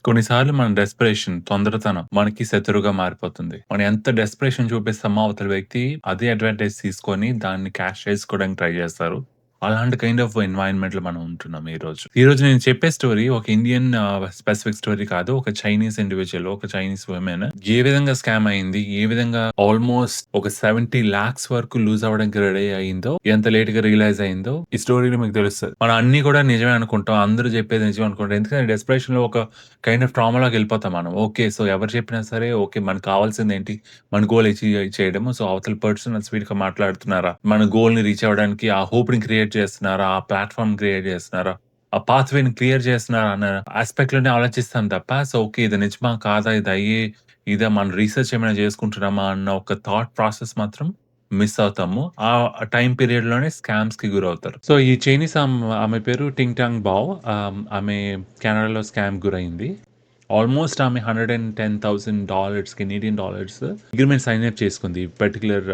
కొన్నిసార్లు మన డెస్పరేషన్, తొందరతనం మనకి శత్రువుగా మారిపోతుంది. మనం ఎంత డెస్పరేషన్ చూపిస్తామో అవతల వ్యక్తి అదే అడ్వాంటేజ్ తీసుకొని దాన్ని క్యాష్ చేసుకోవడానికి ట్రై చేస్తారు. అలాంటి కైండ్ ఆఫ్ ఎన్వైర్న్‌మెంట్‌లో మనం ఉంటున్నాం ఈరోజు. ఈరోజు నేను చెప్పే స్టోరీ ఒక ఇండియన్ స్పెసిఫిక్ స్టోరీ కాదు. ఒక చైనీస్ ఇండివిడ్యువల్, ఒక చైనీస్ వుమెన్ ఏ విధంగా స్కామ్ అయింది, ఏ విధంగా ఆల్‌మోస్ట్ ఒక 70,00,000 వరకు లూజ్ అవ్వడానికి రెడీ అయిందో, ఎంత లేట్‌గా రియలైజ్ అయిందో ఈ స్టోరీలో మీకు తెలుస్తది. మనం అన్నీ కూడా నిజమే అనుకుంటాం. అందరూ చెప్పేది నిజమే అనుకుంటాం. ఎందుకంటే డెస్పరేషన్‌లో ఒక కైండ్ ఆఫ్ ట్రామాలోకెళ్ళిపోతాం మనం. ఓకే. సో, ఎవరు చెప్పినా సరే ఓకే. మనకు కావాల్సిందేంటి? మన గోల్ అచీవ్ చేయడము. సో, అవతల పర్సన్ స్వీట్‌గా మాట్లాడుతున్నారా? మన గోల్‌ని రీచ్ అవ్వడానికి ఆ హోప్‌ని క్రియేట్ చేస్తున్నారా? ఆ ప్లాట్‌ఫార్మ్ క్రియేట్ చేస్తున్నారా? ఆ పాత్‌వేని క్లియర్ చేస్తున్నారా? అన్న యాస్పెక్ట్‌లోనే ఆలోచిస్తాం తప్ప, సో, ఓకే. ఇది నిజమా? కాదా? ఇదా? మనం రీసెర్చ్ ఏమైనా చేసుకుంటున్నామా? అన్న ఒక థాట్ ప్రాసెస్ మాత్రం మిస్ అవుతాము. ఆ టైమ్ పీరియడ్‌లోనే స్కామ్స్‌కి గురవుతారు. సో, ఈ చైనీస్ ఆమె పేరు టింగ్ టాంగ్ బావ్. ఆమె కెనడాలో స్కామ్‌కి గురైంది. ఆల్మోస్ట్ ఆమె $110,000 Canadian dollars agreement sign up చేసుకుంది. పర్టిక్యులర్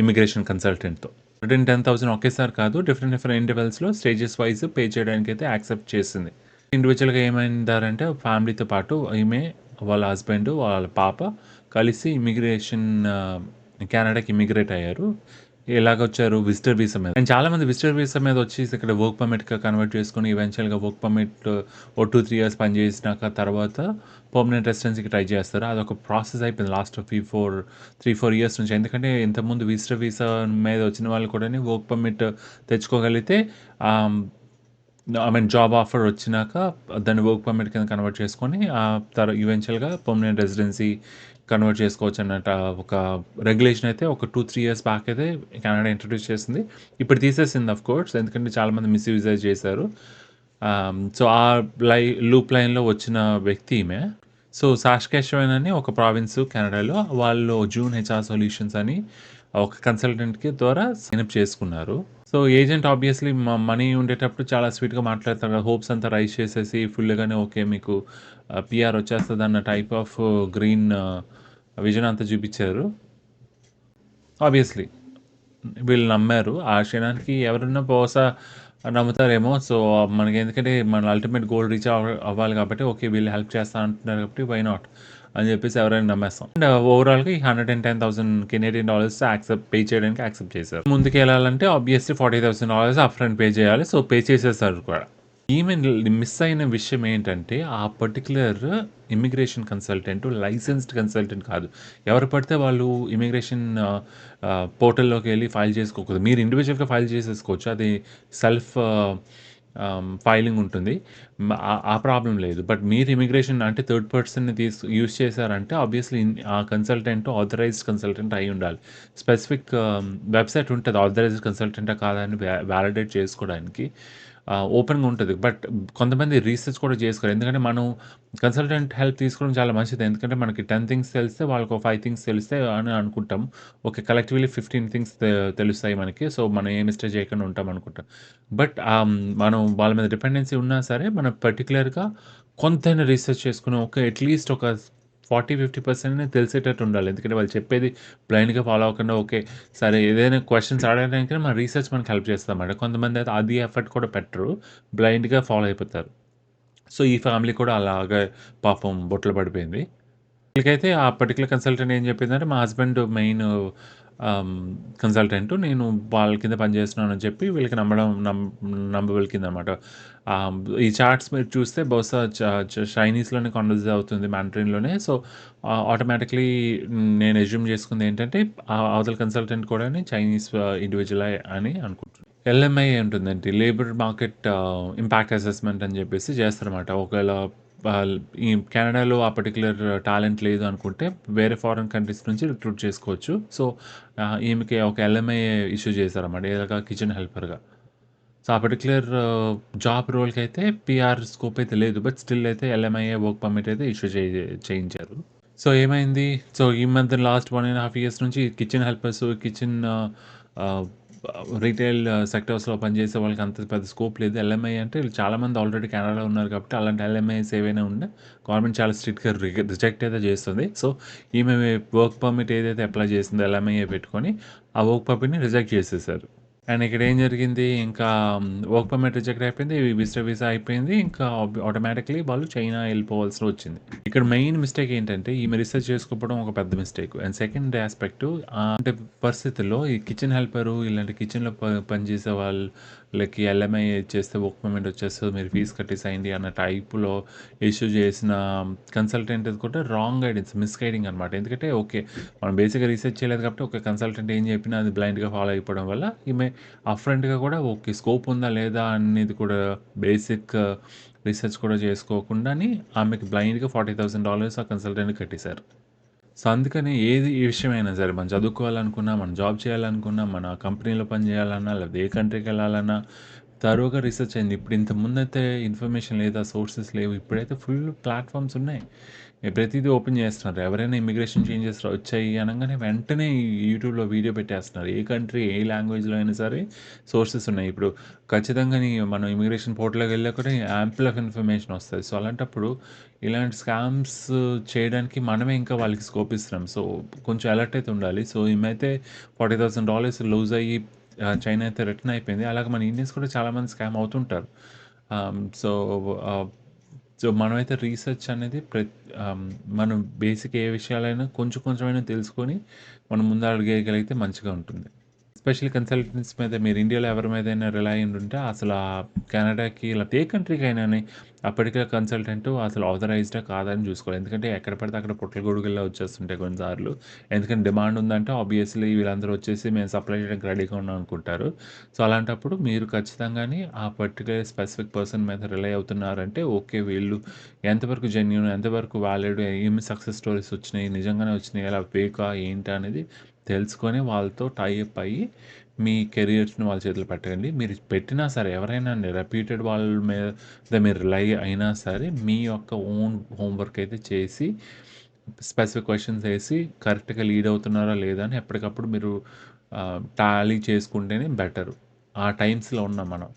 ఇమిగ్రేషన్ కన్సల్టెంట్‌తో. 110,000 ఒకేసారి కాదు. డిఫరెంట్ డిఫరెంట్ ఇంటర్వెల్స్‌లో స్టేజెస్ వైస్ పే చేయడానికైతే యాక్సెప్ట్ చేసింది. ఇండివిడ్యువల్‌గా ఏమైందారంటే ఫ్యామిలీతో పాటు ఈమె, వాళ్ళ హస్బెండ్, వాళ్ళ పాప కలిసి కెనడాకి ఇమిగ్రేట్ అయ్యారు. ఎలాగొచ్చారు? విజిటర్ వీసా మీద. అండ్ చాలామంది విజిటర్ వీసా మీద వచ్చేసి ఇక్కడ వర్క్ పర్మిట్‌గా కన్వర్ట్ చేసుకొని ఈవెన్చువల్‌గా వర్క్ పర్మిట్ ఓ 2, 3 ఇయర్స్ పని చేసినాక తర్వాత పర్మనెంట్ రెసిడెన్సీకి ట్రై చేస్తారు. అదొక ప్రాసెస్ అయిపోయింది లాస్ట్ 3, 4 ఇయర్స్ నుంచి. ఎందుకంటే ఇంతకుముందు విజిటర్ వీసా మీద వచ్చిన వాళ్ళు కూడాని వర్క్ పర్మిట్ తెచ్చుకోగలిగితే ఆహ్, ఐ మీన్ జాబ్ ఆఫర్ వచ్చినాక దాన్ని వర్క్ పర్మిట్ కింద కన్వర్ట్ చేసుకొని ఈవెన్చువల్‌గా పర్మనెంట్ రెసిడెన్సీ కన్వర్ట్ చేసుకోవచ్చు అన్నట్టు ఒక రెగ్యులేషన్ అయితే ఒక 2, 3 ఇయర్స్ బ్యాక్ అయితే కెనడా ఇంట్రొడ్యూస్ చేసింది. ఇప్పుడు తీసేసింది ఆఫ్‌కోర్స్. ఎందుకంటే చాలామంది మిస్‌యూజ్ చేశారు. సో, ఆ లై లూప్ లైన్‌లో వచ్చిన వ్యక్తి ఈమె. సో, సాస్కాచెవాన్ అని ఒక ప్రావిన్స్ కెనడాలో వాళ్ళు జూన్ హెచ్ఆర్ సొల్యూషన్స్ అని ఒక కన్సల్టెంట్‌కి ద్వారా సైన్ అప్ చేసుకున్నారు. సో, ఏజెంట్ ఆబ్వియస్‌లీ మనీ ఉండేటప్పుడు చాలా స్వీట్‌గా మాట్లాడతారు కదా! హోప్స్ అంతా రైజ్ చేసేసి ఫుల్‌గానే ఓకే. మీకు పీఆర్ వచ్చేస్తదన్న టైప్ ఆఫ్ గ్రీన్ విజన్ అంతా చూపిచ్చారు. ఆబ్వియస్‌లీ వీళ్ళు నమ్మారు. ఆ క్షణానికి ఎవరన్నా బహుశా నమ్ముతారేమో. సో, మనకెందుకంటే మన అల్టిమేట్ గోల్ రీచ్ అవ్వాలి కాబట్టి ఓకే. వీళ్ళు హెల్ప్ చేస్తా అంటున్నారు కాబట్టి వై నాట్ అని చెప్పేసి ఎవరైనా నమ్మేస్తాం. అండ్ ఓవరాల్‌గా ఈ 110,000 కెనేడియన్ డాలర్స్ పే చేయడానికి యాక్సెప్ట్ చేశారు. ముందుకెళ్ళాలంటే ఆబ్వియస్లీ $40,000 అప్‌ఫ్రంట్ పే చేయాలి. సో, పే చేసేసారు కూడా. ఈమె మిస్ అయిన విషయం ఏంటంటే, ఆ particular immigration consultant licensed consultant కాదు. ఎవరు పడితే వాళ్ళు ఇమ్మిగ్రేషన్ పోర్టల్‌లోకెళ్ళి ఫైల్ చేసుకోకూడదు. మీరు ఇండివిడ్యువల్‌గా ఫైల్ చేసేసుకోవచ్చు. అది సెల్ఫ్ ఫైలింగ్ ఉంటుంది. ఆ ప్రాబ్లమ్ లేదు. బట్ మీరు ఇమ్మిగ్రేషన్ అంటే థర్డ్ పర్సన్‌ని యూజ్ చేశారంటే ఆబ్వియస్‌లీ ఆ కన్సల్టెంట్ ఆథరైజ్డ్ కన్సల్టెంట్ అయ్యుండాలి. స్పెసిఫిక్ వెబ్‌సైట్ ఉంటది. ఆథరైజ్డ్ కన్సల్టెంటా కాదా అని వాలిడేట్ చేసుకోవడానికి. ఓపెన్‌గా ఉంటది. బట్ కొంతమంది రీసెర్చ్ కూడా చేసుకోరు. ఎందుకంటే మనం కన్సల్టెంట్ హెల్ప్ తీసుకోవడం చాలా మంచిది. ఎందుకంటే మనకి 10 థింగ్స్ తెలిస్తే వాళ్ళకో 5 థింగ్స్ తెలిస్తాయి అని అనుకుంటాం. ఓకే. కలెక్టివ్‌లీ 15 థింగ్స్ తెలుస్తాయి మనకి. సో, మనం ఏ మిస్టేక్ చేయకుండా ఉంటాం అనుకుంటాం. బట్ మనం వాళ్ళ మీద డిపెండెన్సీ ఉన్నా సరే మనం పర్టిక్యులర్‌గా కొంతైనా రీసెర్చ్ చేసుకొని అట్‌లీస్ట్ ఒక 40, 50% తెలిసేటట్టు ఉండాలి. ఎందుకంటే వాళ్ళు చెప్పేది బ్లైండ్‌గా ఫాలో అవ్వకుండా ఓకే. సరే ఏదైనా క్వెషన్స్ అడగడానికైనా మన రీసెర్చ్ మనకు హెల్ప్ చేస్తదన్నమాట. కొంతమందయితే అది ఎఫర్ట్ కూడా పెట్టరు. బ్లైండ్‌గా ఫాలో అయిపోతారు. సో, ఈ ఫ్యామిలీ కూడా అలాగే పాపం బుట్టలో పడిపోయింది. వీళ్ళకైతే ఆ పర్టిక్యులర్ కన్సల్టెంట్ ఏం చెప్పిందంటే, మా హస్బెండ్ మెయిన్ ఆహ్, కన్సల్టెంట్. నేను వాళ్ళ కింద పనిచేస్తున్నానని చెప్పి వీళ్ళకి నమ్మబుల్ కిందనమాట. ఆహ్, ఈ చార్ట్స్ మీరు చూస్తే బహుశా చైనీస్‌లోనే కన్వర్జ్ అవుతుంది మాండరిన్‌లోనే. సో, ఆటోమేటిక్‌లీ నేను అస్యూమ్ చేసుకుందేంటంటే, అవతల కన్సల్టెంట్ కూడాని చైనీస్ ఇండివిడ్యువలే అని అనుకుంటున్నాను. ఎల్ఎంఐ ఉంటుందండి. లేబర్ మార్కెట్ ఇంపాక్ట్ అసెస్మెంట్ అని చెప్పేసి చేస్తారన్నమాట. ఒకవేళ ఆల్ ఈ కెనడాలో ఆ పర్టిక్యులర్ టాలెంట్ లేదు అనుకుంటే, వేరే ఫారిన్ కంట్రీస్ నుంచి రిక్రూట్ చేసుకోవచ్చు. సో, ఈమెకి ఒక ఎల్ఎంఐ ఇష్యూ చేశారన్నమాట. ఎలాగా కిచెన్ హెల్పర్‌గా. సో, ఆ పర్టిక్యులర్ జాబ్ రోల్‌కైతే పీఆర్ స్కోప్ అయితే లేదు. బట్ స్టిల్ అయితే ఎల్ఎంఐఏ వర్క్ పర్మిట్ అయితే ఇష్యూ చేయించారు. సో, ఏమైంది? సో, ఈ మధ్య లాస్ట్ 1 ½ ఇయర్స్ నుంచి కిచెన్ హెల్పర్స్, కిచెన్ ఆహ్, రిటైల్ సెక్టార్స్‌లో పనిచేసే వాళ్ళకి అంత పెద్ద స్కోప్ లేదు. ఎల్ఎంఐ అంటే చాలామంది ఆల్రెడీ కెనడాలో ఉన్నారు కాబట్టి అలాంటి ఎల్ఎంఐస్ ఏవైనా ఉన్నా గవర్నమెంట్ చాలా స్ట్రిక్ట్‌గా రిజెక్ట్ అయితే చేస్తుంది. సో, ఈమె వర్క్ పర్మిట్ ఏదైతే అప్లై చేసిందో ఎల్ఎంఐఏ పెట్టుకొని ఆ వర్క్ పర్మిట్‌ని రిజెక్ట్ చేసేసారు. అండ్ ఇక్కడేం జరిగింది, ఇంకా వర్క్ పర్మిట్ రిజెక్ట్ అయిపోయింది. విజిటర్ వీసా అయిపోయింది. ఇంకా ఆటోమేటిక్‌లీ వాళ్ళు చైనా ఎళ్ళిపోవాల్సి వచ్చింది. ఇక్కడ మెయిన్ మిస్టేక్ ఏంటంటే, ఈమె రిసర్చ్ చేసుకోకపోవడం ఒక పెద్ద మిస్టేక్. అండ్ సెకండ్ యాస్పెక్టు అంటే పరిస్థితుల్లో ఈ కిచెన్ హెల్పరు, ఇలాంటి కిచెన్‌లో పనిచేసే వాళ్ళకి ఎల్ఎంఐ చేస్తే వర్క్ పర్మిట్ వచ్చేస్తది. మీరు ఫీజ్ కట్టేసేయండి అన్న టైప్‌లో ఇష్యూ చేసిన కన్సల్టెంట్ కూడా రాంగ్ గైడెన్స్, మిస్‌గైడింగ్ అనమాట. ఎందుకంటే ఓకే, మనం బేసిక్‌గా రీసెర్చ్ చేయలేదు కాబట్టి ఒక కన్సల్టెంట్ ఏం చెప్పినా అది బ్లైండ్‌గా ఫాలో అయిపోవడం వల్ల ఈమె అప్‌ఫ్రంట్‌గా కూడా ఓకే, స్కోప్ ఉందా లేదా అనేది కూడా బేసిక్ రీసెర్చ్ కూడా చేసుకోకుండానే ఆమెకి బ్లైండ్‌గా $40,000 ఆ కన్సల్టెంట్‌కి కట్టేశారు. సో, అందుకని ఏది ఏ విషయమైనా సరే మనం చదువుకోవాలనుకున్నా, మనం జాబ్ చేయాలనుకున్నా, మన కంపెనీలో పని చేయాలన్నా, లేకపోతే ఏ కంట్రీకెళ్ళాలన్నా తరోగా రిసర్చ్ అయింది. ఇప్పుడు ఇంతకుముందయితే ఇన్ఫర్మేషన్ లేదా సోర్సెస్ లేవు. ఇప్పుడైతే ఫుల్ ప్లాట్‌ఫార్మ్స్ ఉన్నాయి. ప్రతీదీ ఓపెన్ చేస్తున్నారు. ఎవరైనా ఇమిగ్రేషన్ చేంజెస్ వచ్చాయి అనంగానే వెంటనే యూట్యూబ్‌లో వీడియో పెట్టేస్తున్నారు. ఏ కంట్రీ, ఏ లాంగ్వేజ్‌లో అయినా సరే సోర్సెస్ ఉన్నాయి. ఇప్పుడు ఖచ్చితంగా మనం ఇమిగ్రేషన్ పోర్టల్‌లోకి వెళ్ళా కూడా యాంపుల్ ఆఫ్ ఇన్ఫర్మేషన్ వస్తది. సో, అలాంటప్పుడు ఇలాంటి స్కామ్స్ చేయడానికి మనమే ఇంకా వాళ్ళకి స్కోప్ ఇస్తున్నాం. సో, కొంచెం అలర్ట్ అయితే ఉండాలి. సో, ఈమైతే $40,000 లూజ్ అయ్యి చైనా అయితే రిటర్న్ అయిపోయింది. అలాగే మన ఇండియన్స్ కూడా చాలామంది స్కామ్ అవుతుంటారు. సో, ఆహ్, సో, మనమైతే రీసెర్చ్ అనేది మనం బేసిక్ ఏ విషయాలైనా కొంచెం కొంచెమైనా తెలుసుకొని మనం ముందడుగేయగలిగితే మంచిగా ఉంటుంది. ఎస్పెషల్లీ కన్సల్టెంట్స్ మీద మీరు ఇండియాలో ఎవరి మీదైనా రిలై అయ్యుండుంటే అసలా కెనడాకి లేకపోతే ఏ కంట్రీకైనాని ఆ పర్టిక్యులర్ కన్సల్టెంట్ అసలు ఆథరైజ్డా కాదా అని చూసుకోవాలి. ఎందుకంటే ఎక్కడ పడితే అక్కడ పుట్టగొడుగుల్లా వచ్చేస్తుంటాయి కొన్నిసార్లు. ఎందుకంటే డిమాండ్ ఉందంటే ఆబ్వియస్‌లీ వీళ్ళందరూ వచ్చేసి మేము సప్లై చేయడానికి రెడీగా ఉన్నాం అనుకుంటారు. సో, అలాంటప్పుడు మీరు ఖచ్చితంగాని ఆ పర్టిక్యులర్ స్పెసిఫిక్ పర్సన్ మీద రిలై అవుతున్నారంటే ఓకే, వీళ్ళు ఎంతవరకు జెన్యూన్, ఎంతవరకు వాలిడ్, ఏమి సక్సెస్ స్టోరీస్ వచ్చినాయి, నిజంగానే వచ్చినాయా లేదా ఫేకా ఏంటా అనేది తెలుసుకొని వాళ్ళతో టై అప్ అయ్యి మీ కెరియర్స్‌ని వాళ్ళ చేతిలో పెట్టండి. మీరు పెట్టినా సరే ఎవరైనా అండి రెప్యూటెడ్ వాళ్ళ మీద మీరు రిలై అయినా సరే మీ యొక్క ఓన్ హోంవర్క్ అయితే చేసి స్పెసిఫిక్ క్వెషన్స్ ఏసి కరెక్ట్‌గా లీడ్ అవుతున్నారా లేదా అని ఎప్పటికప్పుడు మీరు టాలీ చేసుకుంటేనే బెటరు. ఆ టైమ్స్‌లో ఉన్నాం మనం.